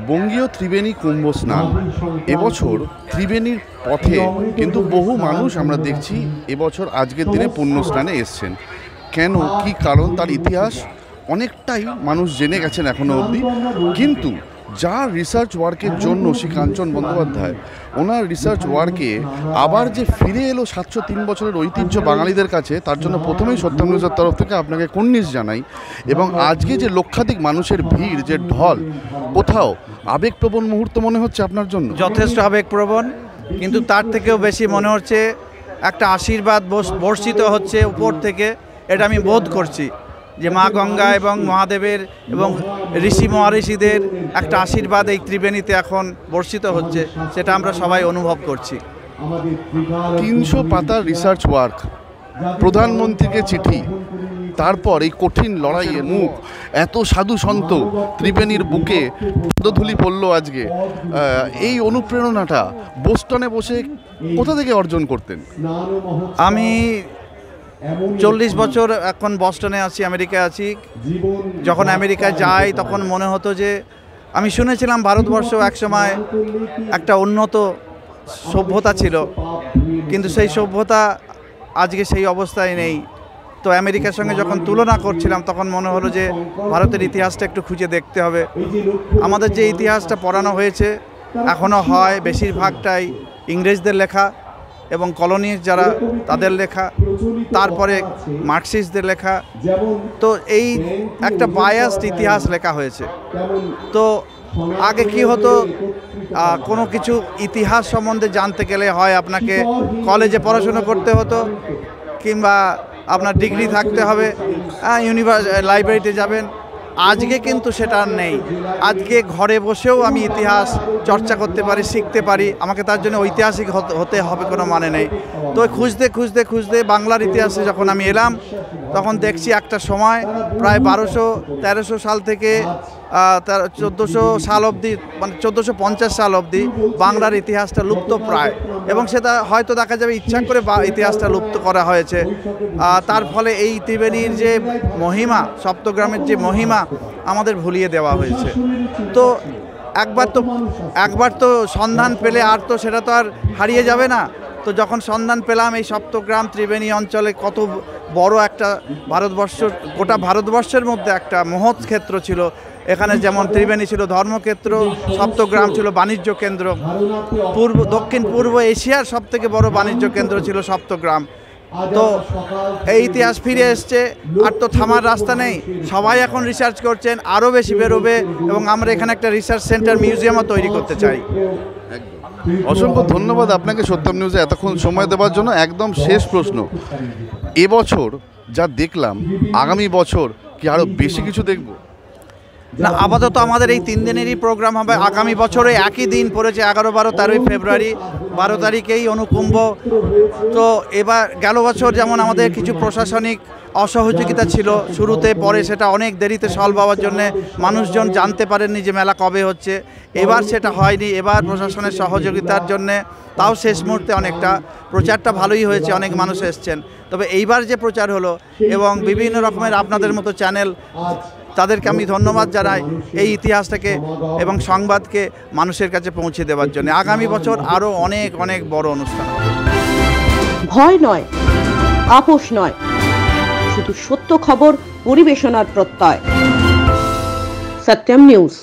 বঙ্গীয় ত্রিবেণী কুম্ভ স্নান এবছর ত্রিবেণীর পথে কিন্তু বহু মানুষ আমরা দেখছি এবছর আজকের দিনে পুণ্য স্নানে এসছেন। কেন, কি কারণ, তার ইতিহাস অনেকটাই মানুষ জেনে গেছেন এখনো অবধি। কিন্তু যার রিসার্চ ওয়ার্কের জন্য শ্রী কাঞ্চন বন্দ্যোপাধ্যায় ওনার রিসার্চ ওয়ার্কে আবার যে ফিরে এলো 703 বছরের ঐতিহ্য বাঙালিদের কাছে, তার জন্য প্রথমেই সত্যম নিউজের তরফ থেকে আপনাকে কুর্নিশ জানাই। এবং আজকে যে লক্ষাধিক মানুষের ভিড়, যে ঢল, কোথাও আবেগপ্রবণ মুহূর্ত মনে হচ্ছে আপনার জন্য? যথেষ্ট আবেগপ্রবণ, কিন্তু তার থেকেও বেশি মনে হচ্ছে একটা আশীর্বাদ বর্ষিত হচ্ছে উপর থেকে। এটা আমি বোধ করছি যে মা গঙ্গা এবং মহাদেবের এবং ঋষি মহারিষিদের একটা আশীর্বাদ এই ত্রিবেণীতে এখন বর্ষিত হচ্ছে, সেটা আমরা সবাই অনুভব করছি। 300 পাতার রিসার্চ ওয়ার্ক, প্রধানমন্ত্রীকে চিঠি, তারপর এই কঠিন লড়াইয়ে মুখ, এত সাধু সন্ত ত্রিবেণীর বুকে পদধূলি পড়ল আজকে। এই অনুপ্রেরণাটা বোস্টনে বসে কোথা থেকে অর্জন করতেন? আমি 40 বছর এখন বস্টনে আছি, আমেরিকায় আছি। যখন আমেরিকায় যাই তখন মনে হতো যে আমি শুনেছিলাম ভারতবর্ষ একসময় একটা উন্নত সভ্যতা ছিল, কিন্তু সেই সভ্যতা আজকে সেই অবস্থায় নেই। তো আমেরিকার সঙ্গে যখন তুলনা করছিলাম তখন মনে হলো যে ভারতের ইতিহাসটা একটু খুঁজে দেখতে হবে। আমাদের যে ইতিহাসটা পড়ানো হয়েছে এখনও হয়, বেশিরভাগটাই ইংরেজদের লেখা এবং কলোনির যারা তাদের লেখা, তারপরে মার্কসিস্টদের লেখা। তো এই একটা বায়াসড ইতিহাস লেখা হয়েছে। তো আগে কি হতো, কোনো কিছু ইতিহাস সম্বন্ধে জানতে গেলে হয় আপনাকে কলেজে পড়াশোনা করতে হতো, কিংবা আপনার ডিগ্রি থাকতে হবে, লাইব্রেরিতে যাবেন। আজকে কিন্তু সেটা আর নেই। আজকে ঘরে বসেও আমি ইতিহাস চর্চা করতে পারি, শিখতে পারি। আমাকে তার জন্য ঐতিহাসিক হতে হবে কোনো মানে নেই। তো খুঁজতে খুঁজতে খুঁজতে বাংলার ইতিহাসে যখন আমি এলাম তখন দেখছি একটা সময় প্রায় 1200-1300 সাল থেকে 1400 সাল অবধি, মানে 1450 সাল অবধি বাংলার ইতিহাসটা লুপ্ত প্রায়, এবং সেটা হয়তো দেখা যাবে ইচ্ছা করে ইতিহাসটা লুপ্ত করা হয়েছে। তার ফলে এই ত্রিবেণীর যে মহিমা, সপ্তগ্রামের যে মহিমা আমাদের ভুলিয়ে দেওয়া হয়েছে। তো একবার তো সন্ধান পেলে আর তো সেটা তো আর হারিয়ে যাবে না। তো যখন সন্ধান পেলাম এই সপ্তগ্রাম ত্রিবেণী অঞ্চলে কত বড় একটা গোটা ভারতবর্ষের মধ্যে একটা মহৎ ক্ষেত্র ছিল। এখানে যেমন ত্রিবেণী ছিল ধর্মক্ষেত্র, সপ্তগ্রাম ছিল বাণিজ্য কেন্দ্র। দক্ষিণ পূর্ব এশিয়ার সবথেকে বড় বাণিজ্য কেন্দ্র ছিল সপ্তগ্রাম। তো এই ইতিহাস ফিরে এসছে, আর তো থামার রাস্তা নেই। সবাই এখন রিসার্চ করছেন, আরও বেশি বেরোবে, এবং আমরা এখানে একটা রিসার্চ সেন্টার, মিউজিয়ামও তৈরি করতে চাই। অসংখ্য ধন্যবাদ আপনাকে সত্যম নিউজে এতক্ষণ সময় দেওয়ার জন্য। একদম শেষ প্রশ্ন, এবছর যা দেখলাম আগামী বছর কি আরও বেশি কিছু দেখব? না, আপাতত আমাদের এই 3 দিনেরই প্রোগ্রাম হবে। আগামী বছরে একই দিন পড়েছে 11, 12, 13 ফেব্রুয়ারি, 12 তারিখেই অনুকুম্ভ। তো এবার গেল বছর যেমন আমাদের কিছু প্রশাসনিক অসহযোগিতা ছিল শুরুতে, পরে সেটা অনেক দেরিতে সলভ হওয়ার জন্যে মানুষজন জানতে পারেননি যে মেলা কবে হচ্ছে। এবার সেটা হয়নি। এবার প্রশাসনের সহযোগিতার জন্যে তাও শেষ মুহূর্তে অনেকটা প্রচারটা ভালোই হয়েছে, অনেক মানুষ এসছেন। তবে এইবার যে প্রচার হলো এবং বিভিন্ন রকমের আপনাদের মতো চ্যানেল, তাদেরকে আমি ধন্যবাদ জানাই এই ইতিহাসটাকে এবং সংবাদকে মানুষের কাছে পৌঁছে দেওয়ার জন্য। আগামী বছর আরও অনেক অনেক বড় অনুষ্ঠান হবে। ভয় নয়, আপোষ নয়, শুধু সত্য খবর পরিবেশনার প্রত্যয়। সত্যম নিউজ।